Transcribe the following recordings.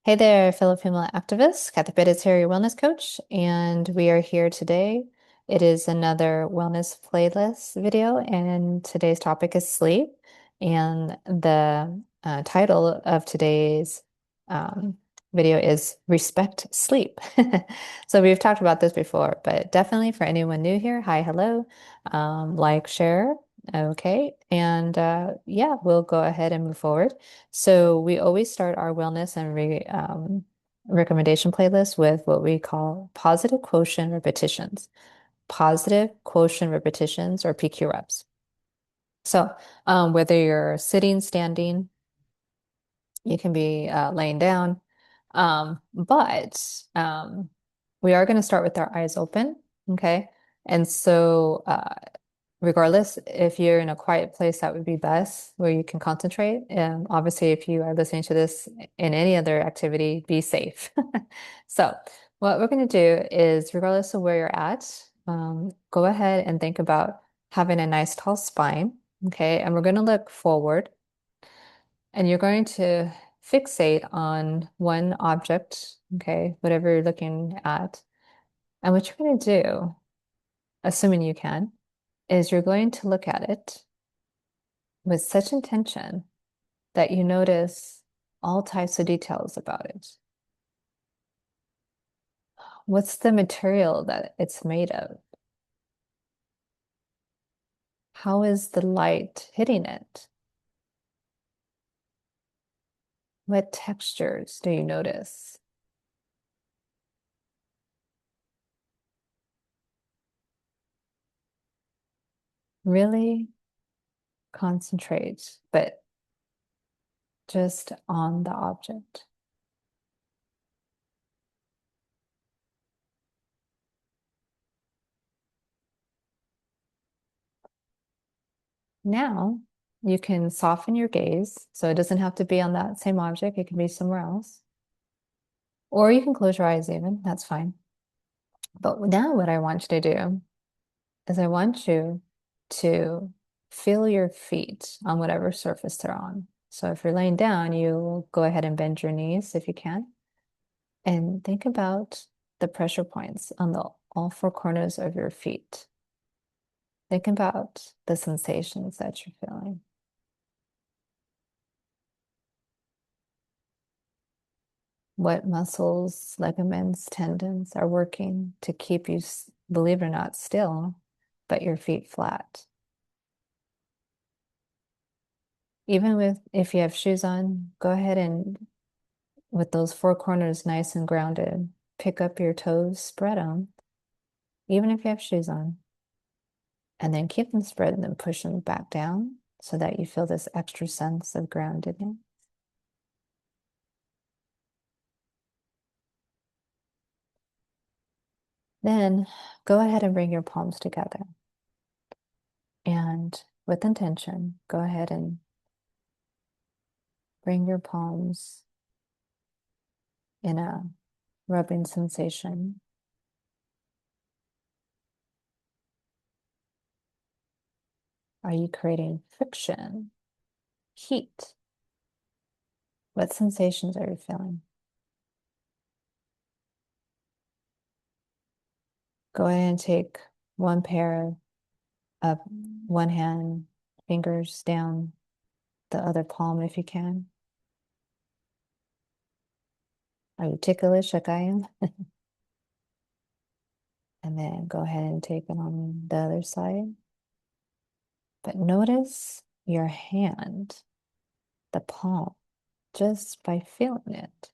Hey there, fellow female activists. Cathy is here, your wellness coach, and we are here today. It is another wellness playlist video, and today's topic is sleep. And the title of today's um, video is Respect Sleep. So we've talked about this before, but definitely for anyone new here, hi, hello, like, share. Okay, and yeah, we'll go ahead and move forward. So we always start our wellness and recommendation playlist with what we call positive quotient repetitions. Positive quotient repetitions or PQ reps. So whether you're sitting, standing, you can be laying down, but we are going to start with our eyes open. Okay. And so regardless, if you're in a quiet place, that would be best where you can concentrate. And obviously, if you are listening to this in any other activity, be safe. So, what we're going to do is, regardless of where you're at, go ahead and think about having a nice tall spine. Okay. And we're going to look forward and you're going to fixate on one object. Okay. Whatever you're looking at. And what you're going to do, assuming you can, is you're going to look at it with such intention that you notice all types of details about it. What's the material that it's made of? How is the light hitting it? What textures do you notice? Really concentrate, but just on the object. Now you can soften your gaze, so it doesn't have to be on that same object, it can be somewhere else. Or you can close your eyes even, that's fine. But now what I want you to do is I want you to feel your feet on whatever surface they're on. So if you're laying down, you go ahead and bend your knees if you can. And think about the pressure points on the all four corners of your feet. Think about the sensations that you're feeling. What muscles, ligaments, tendons are working to keep you, believe it or not, still, but your feet flat. Even with if you have shoes on, go ahead and with those four corners nice and grounded, pick up your toes, spread them, even if you have shoes on, and then keep them spread and then push them back down so that you feel this extra sense of groundedness. Then go ahead and bring your palms together. And with intention, go ahead and bring your palms in a rubbing sensation. Are you creating friction, heat? What sensations are you feeling? Go ahead and take one pair of one hand, fingers down the other palm if you can. Are you ticklish like I am? And then go ahead and take it on the other side. But notice your hand, the palm, just by feeling it.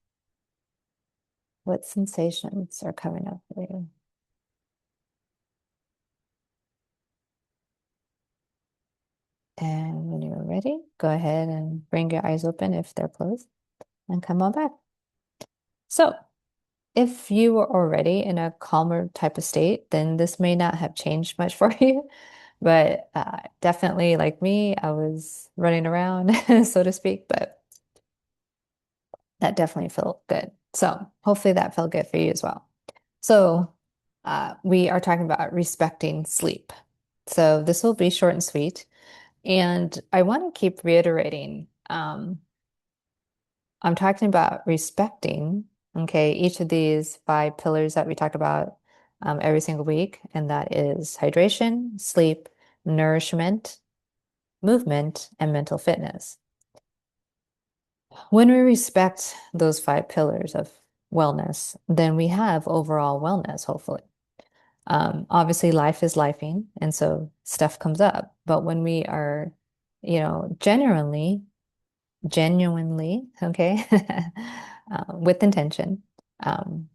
What sensations are coming up for you? And when you're ready, go ahead and bring your eyes open if they're closed and come on back. So, if you were already in a calmer type of state, then this may not have changed much for you. But definitely, like me, I was running around, so to speak, but that definitely felt good. So, hopefully, that felt good for you as well. So, we are talking about respecting sleep. So, this will be short and sweet. And I want to keep reiterating I'm talking about respecting, okay, each of these five pillars that we talk about every single week, and that is hydration, sleep, nourishment, movement, and mental fitness. When we respect those five pillars of wellness, then we have overall wellness, hopefully. Obviously, life is lifing, and so stuff comes up. But when we are, genuinely, okay, with intention, um,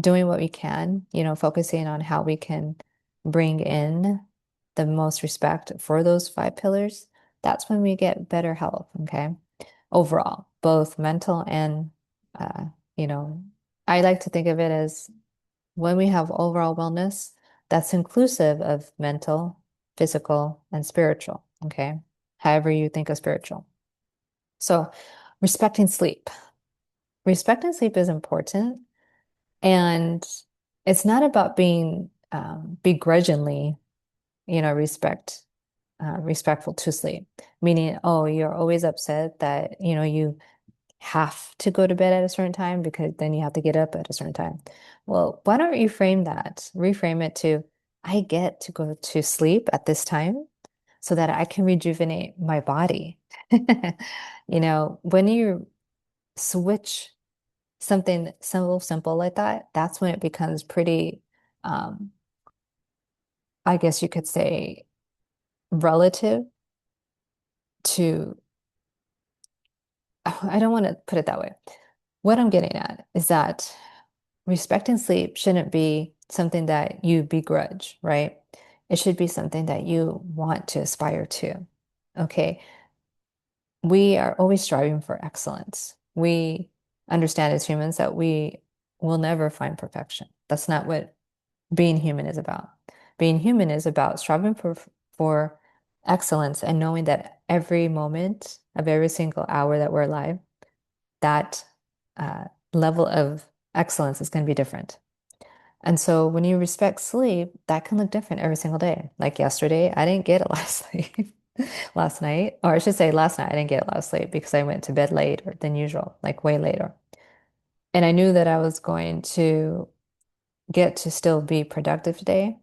doing what we can, focusing on how we can bring in the most respect for those five pillars, that's when we get better health, okay? Overall, both mental and, uh, you know, I like to think of it as when we have overall wellness, that's inclusive of mental, physical, and spiritual, okay? However you think of spiritual. So, respecting sleep. Respecting sleep is important. And it's not about being begrudgingly, respectful to sleep, meaning, oh, you're always upset that, you have to go to bed at a certain time because then you have to get up at a certain time. Well, why don't you frame that? Reframe it to, I get to go to sleep at this time so that I can rejuvenate my body. When you switch something so simple like that, that's when it becomes pretty, um, I guess you could say, relative to, I don't want to put it that way. What I'm getting at is that respect and sleep shouldn't be something that you begrudge, right? It should be something that you want to aspire to. Okay. We are always striving for excellence. We understand as humans that we will never find perfection. That's not what being human is about. Being human is about striving for excellence and knowing that every moment of every single hour that we're alive, that level of excellence is going to be different. And so when you respect sleep, that can look different every single day. Like yesterday, I didn't get a lot of sleep last night, or I should say last night, I didn't get a lot of sleep because I went to bed later than usual, like way later. And I knew that I was going to get to still be productive today.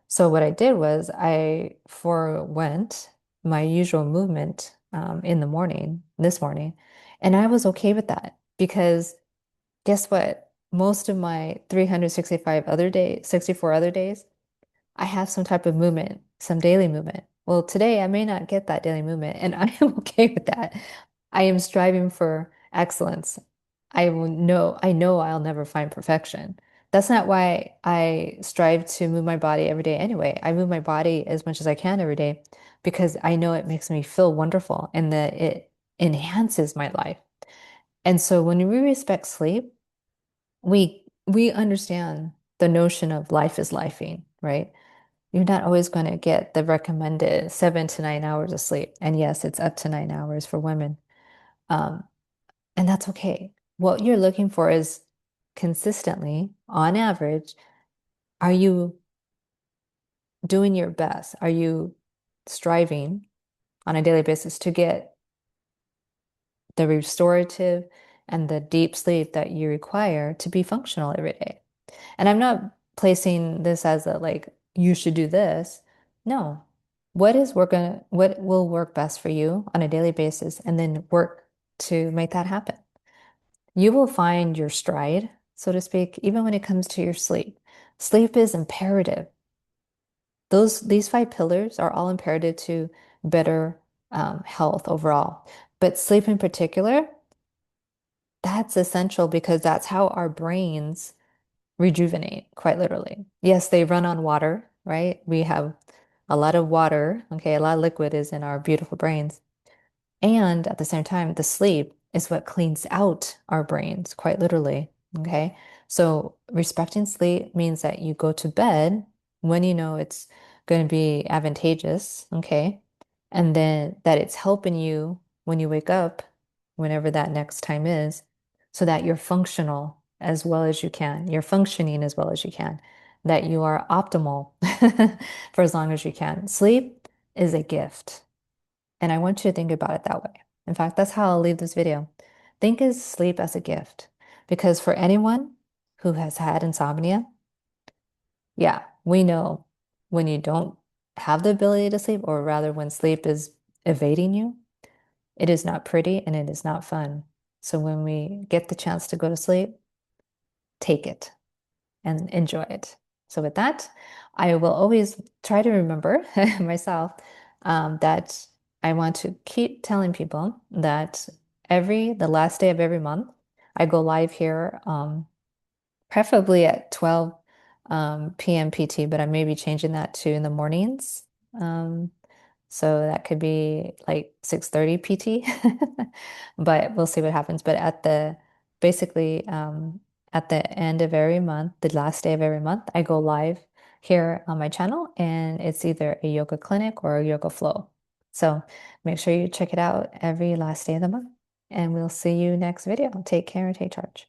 So what I did was I forewent my usual movement in the morning, this morning, and I was okay with that because guess what? Most of my 365 other days, 64 other days, I have some type of movement, some daily movement. Well, today I may not get that daily movement, and I am okay with that. I am striving for excellence. I know I'll never find perfection. That's not why I strive to move my body every day anyway. I move my body as much as I can every day because I know it makes me feel wonderful and that it enhances my life. And so when we respect sleep, we understand the notion of life is lifing, right? You're not always going to get the recommended 7 to 9 hours of sleep. And yes, it's up to 9 hours for women. Um, and that's okay. What you're looking for is consistently, on average, are you doing your best? Are you striving on a daily basis to get the restorative and the deep sleep that you require to be functional every day? And I'm not placing this as a like, you should do this. No. What will work best for you on a daily basis and then work to make that happen? You will find your stride, so to speak, even when it comes to your sleep. Sleep is imperative. These five pillars are all imperative to better health overall. But sleep in particular, that's essential because that's how our brains rejuvenate, quite literally. Yes, they run on water, right? We have a lot of water, okay, a lot of liquid is in our beautiful brains. And at the same time, the sleep is what cleans out our brains, quite literally. Okay. So respecting sleep means that you go to bed when you know it's going to be advantageous. Okay. And then that it's helping you when you wake up, whenever that next time is, so that you're functional as well as you can. You're functioning as well as you can, that you are optimal for as long as you can. Sleep is a gift. And I want you to think about it that way. In fact, that's how I'll leave this video. Think of sleep as a gift because for anyone who has had insomnia, yeah, we know when you don't have the ability to sleep, or rather when sleep is evading you, it is not pretty and it is not fun. So when we get the chance to go to sleep, take it and enjoy it. So with that, I will always try to remember myself that I want to keep telling people that the last day of every month, I go live here, preferably at 12 p.m. PT, but I may be changing that to in the mornings. Um, so that could be like 6:30 PT, but we'll see what happens. But basically, at the end of every month, the last day of every month, I go live here on my channel, and it's either a yoga clinic or a yoga flow. So make sure you check it out every last day of the month, and we'll see you next video. Take care and take charge.